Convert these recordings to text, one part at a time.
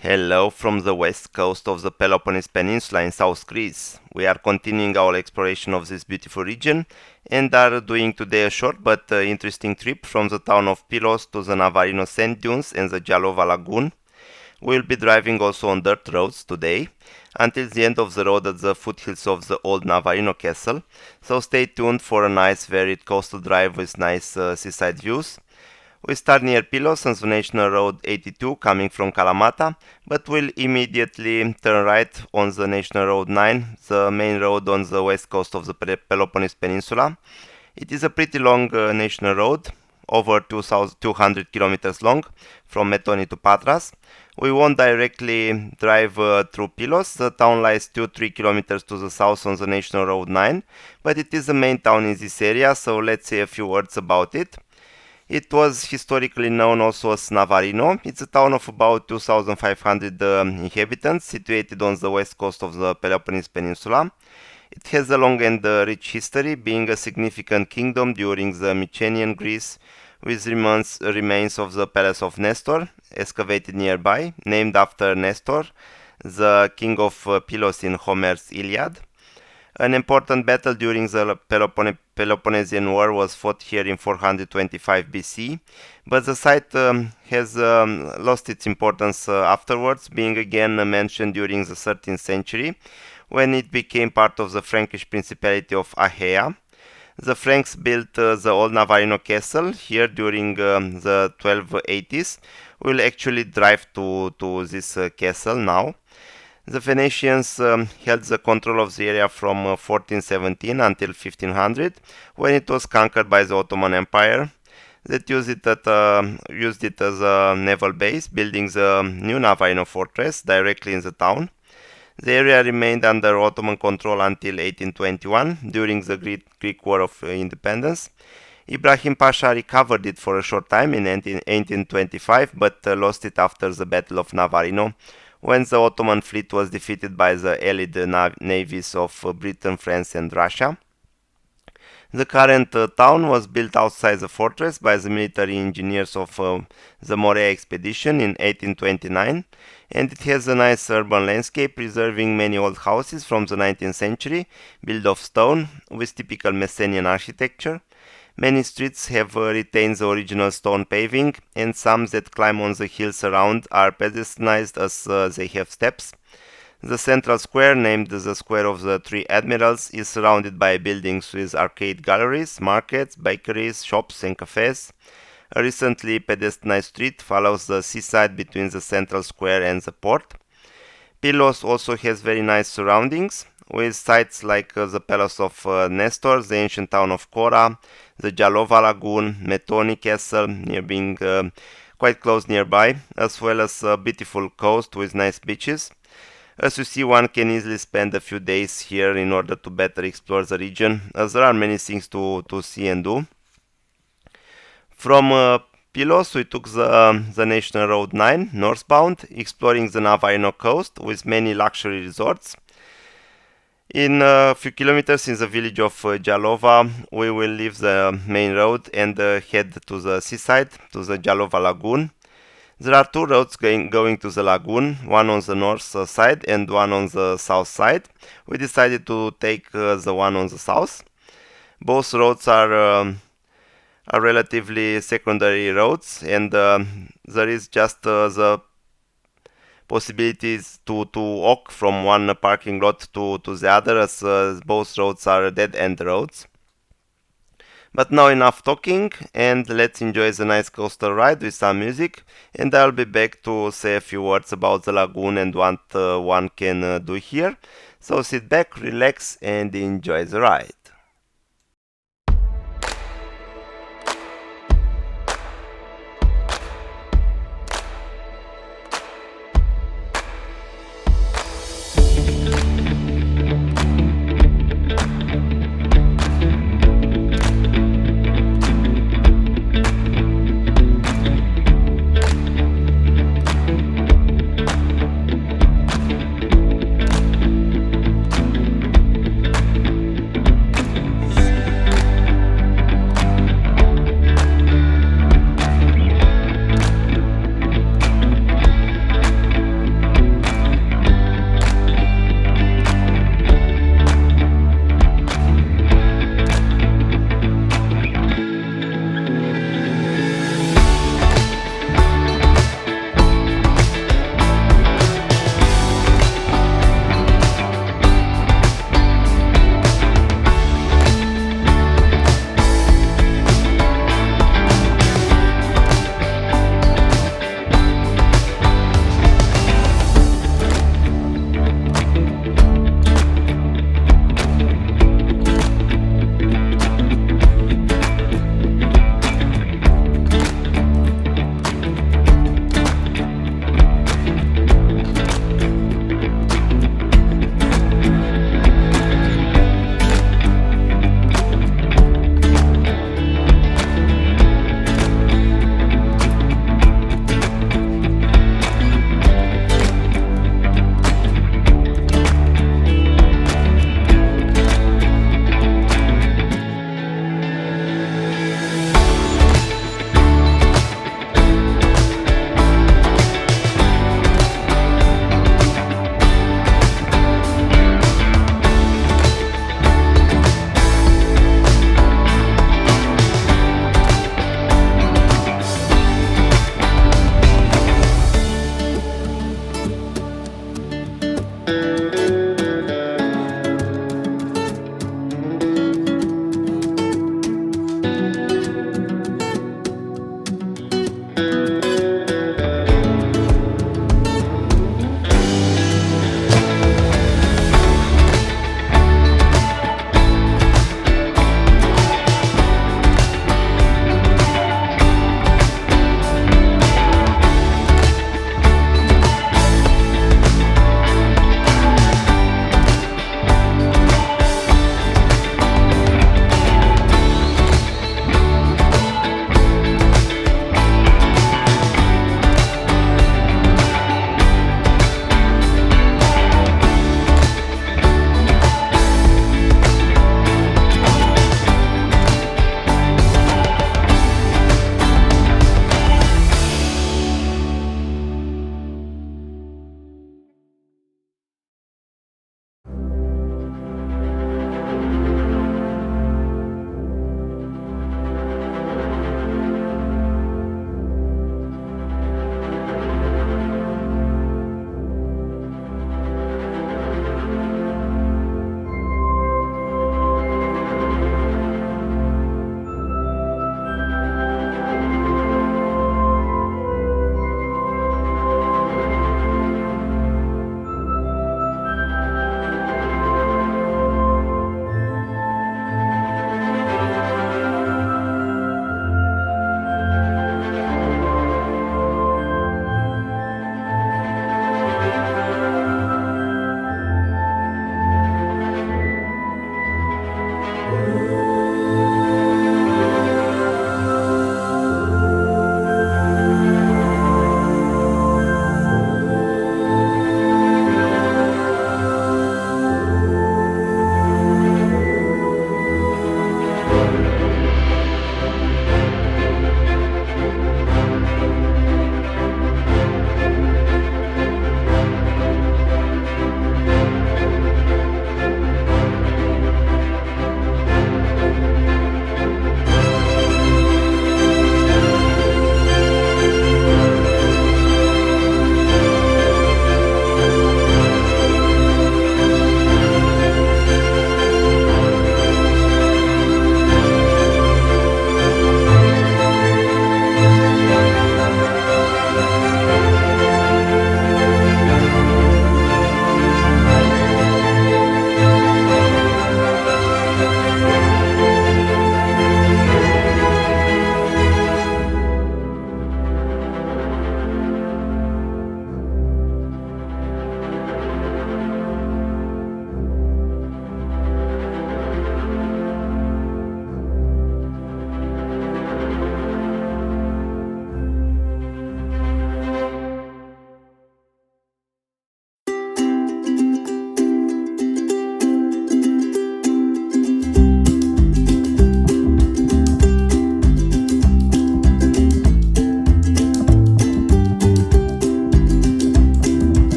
Hello from the west coast of the Peloponnese Peninsula in South Greece. We are continuing our exploration of this beautiful region and are doing today a short but interesting trip from the town of Pylos to the Navarino Sand Dunes and the Gyalova Lagoon. We will be driving also on dirt roads today until the end of the road at the foothills of the Old Navarino Castle, so stay tuned for a nice varied coastal drive with nice seaside views. We start near Pylos on the National Road 82 coming from Kalamata, but will immediately turn right on the National Road 9, the main road on the west coast of the Peloponnese Peninsula. It is a pretty long national road, over 2,200 kilometers long, from Metoni to Patras. We won't directly drive through Pylos. The town lies 2-3 kilometers to the south on the National Road 9, but it is the main town in this area, so let's say a few words about it. It was historically known also as Navarino. It's a town of about 2,500 inhabitants, situated on the west coast of the Peloponnese Peninsula. It has a long and rich history, being a significant kingdom during the Mycenaean Greece, with remains of the Palace of Nestor, excavated nearby, named after Nestor, the king of Pylos in Homer's Iliad. An important battle during the Peloponnesian War was fought here in 425 BC, but the site has lost its importance afterwards, being again mentioned during the 13th century, when it became part of the Frankish Principality of Achaea. The Franks built the Old Navarino Castle here during the 1280s. We'll actually drive to this castle now. The Venetians held the control of the area from 1417 until 1500, when it was conquered by the Ottoman Empire, that used it as a naval base, building the new Navarino fortress directly in the town. The area remained under Ottoman control until 1821, during the Greek War of Independence. Ibrahim Pasha recovered it for a short time in 1825, but lost it after the Battle of Navarino, when the Ottoman fleet was defeated by the allied navies of Britain, France and Russia. The current town was built outside the fortress by the military engineers of the Morea expedition in 1829, and it has a nice urban landscape, preserving many old houses from the 19th century, built of stone, with typical Messenian architecture. Many streets have retained the original stone paving, and some that climb on the hills around are pedestrianized as they have steps. The central square, named the Square of the Three Admirals, is surrounded by buildings with arcade galleries, markets, bakeries, shops and cafes. A recently pedestrianized street follows the seaside between the central square and the port. Pylos also has very nice surroundings, with sites like the Palace of Nestor, the ancient town of Kora, the Gyalova Lagoon, Metoni Castle, being quite close nearby, as well as a beautiful coast with nice beaches. As you see, one can easily spend a few days here in order to better explore the region, as there are many things to see and do. From Pylos we took the National Road 9 northbound, exploring the Navarino Coast with many luxury resorts. In a few kilometers in the village of Gyalova, we will leave the main road and head to the seaside, to the Gyalova Lagoon. There are two roads going to the lagoon, one on the north side and one on the south side. We decided to take the one on the south. Both roads are relatively secondary roads, and there is just the possibilities to walk from one parking lot to the other, as both roads are dead-end roads. But now enough talking, and let's enjoy the nice coastal ride with some music, and I'll be back to say a few words about the lagoon and what one can do here. So sit back, relax and enjoy the ride.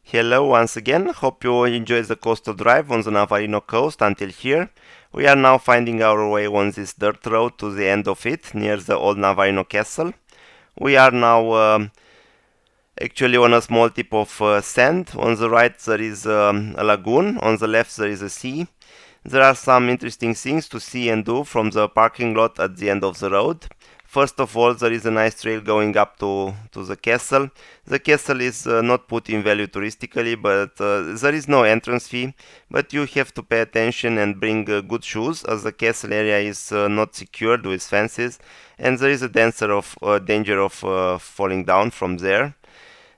Hello once again, hope you enjoyed the coastal drive on the Navarino coast until here. We are now finding our way on this dirt road to the end of it, near the Old Navarino Castle. We are now actually on a small tip of sand. On the right there is a lagoon, on the left there is a sea. There are some interesting things to see and do from the parking lot at the end of the road. First of all, there is a nice trail going up to the castle. The castle is not put in value touristically, but there is no entrance fee. But you have to pay attention and bring good shoes, as the castle area is not secured with fences, and there is a danger of falling down from there.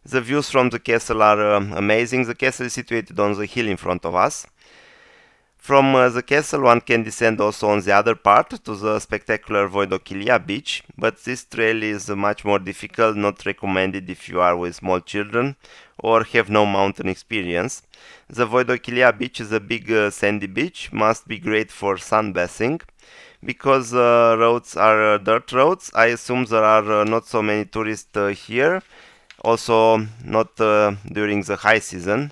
The views from the castle are amazing. The castle is situated on the hill in front of us. From the castle one can descend also on the other part to the spectacular Voidokilia Beach, but this trail is much more difficult, not recommended if you are with small children or have no mountain experience. The Voidokilia Beach is a big sandy beach, must be great for sunbathing. Because roads are dirt roads, I assume there are not so many tourists here, also not during the high season.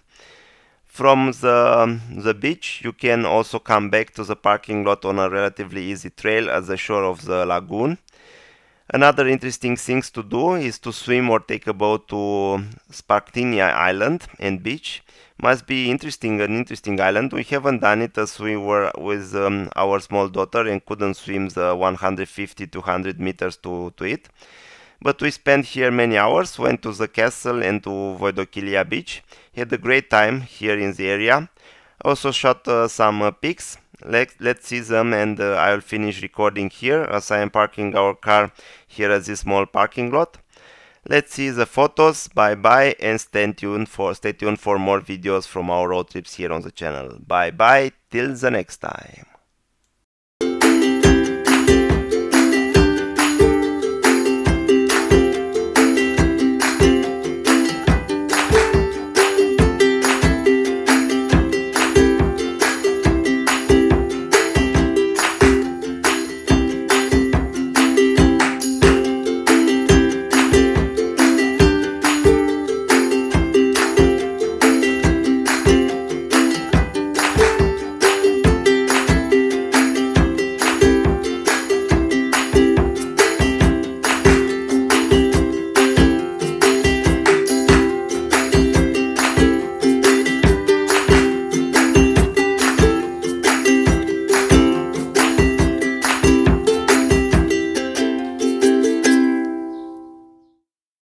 From the beach, you can also come back to the parking lot on a relatively easy trail at the shore of the lagoon. Another interesting thing to do is to swim or take a boat to Sparktinia Island and beach. Must be an interesting island. We haven't done it as we were with our small daughter and couldn't swim the 150-200 meters to it. But we spent here many hours, went to the castle and to Voidokilia Beach. Had a great time here in the area. Also shot some pics. Let's see them, and I'll finish recording here as I am parking our car here at this small parking lot. Let's see the photos. Bye bye, and stay tuned for more videos from our road trips here on the channel. Bye bye, till the next time.